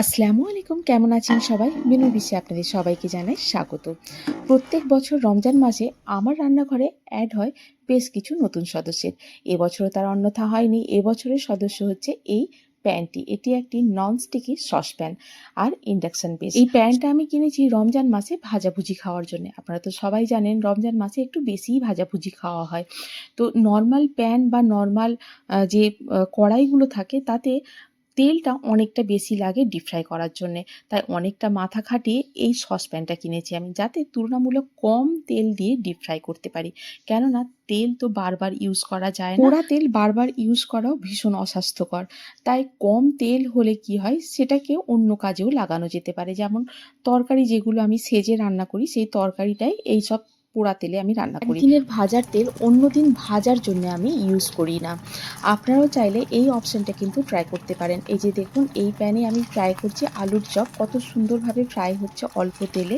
আসসালামু আলাইকুম, কেমন আছেন সবাই? মেনুর বিশ্বে আপনাদের সবাইকে জানাই স্বাগত। প্রত্যেক বছর রমজান মাসে আমার রান্নাঘরে অ্যাড হয় বেশ কিছু নতুন সদস্যের। এবছরও তার অন্যথা হয়নি। এবছরের সদস্য হচ্ছে এই প্যানটি। এটি একটি ননস্টিকি সসপ্যান আর ইন্ডাকশন বেস। এই প্যানটা আমি কিনেছি রমজান মাসে ভাজাভুজি খাওয়ার জন্য। আপনারা তো সবাই জানেন রমজান মাসে একটু বেশিই ভাজাভুজি খাওয়া হয়। তো নরমাল প্যান বা নরমাল যে কড়াইগুলো থাকে তাতে তেলটা অনেকটা বেশি লাগে ডিপ ফ্রাই করার জন্যে। তাই অনেকটা মাথা খাটিয়ে এই সসপ্যানটা কিনেছি আমি, যাতে তুলনামূলক কম তেল দিয়ে ডিপ ফ্রাই করতে পারি। কেননা তেল তো বারবার ইউজ করা যায় না। পোড়া তেল বারবার ইউজ করাও ভীষণ অস্বাস্থ্যকর। তাই কম তেল হলে কি হয়, সেটাকে অন্য কাজেও লাগানো যেতে পারে। যেমন তরকারি যেগুলো আমি সেজে রান্না করি, সেই তরকারিটাই এইসব পোড়া তেলে আমি রান্না করি। একদিনের ভাজার তেল অন্য দিন ভাজার জন্য আমি ইউজ করি না। আপনারাও চাইলে এই অপশানটা কিন্তু ট্রাই করতে পারেন। এই যে দেখুন, এই প্যানে আমি ফ্রাই করছি আলুর চপ, কত সুন্দরভাবে ফ্রাই হচ্ছে অল্প তেলে।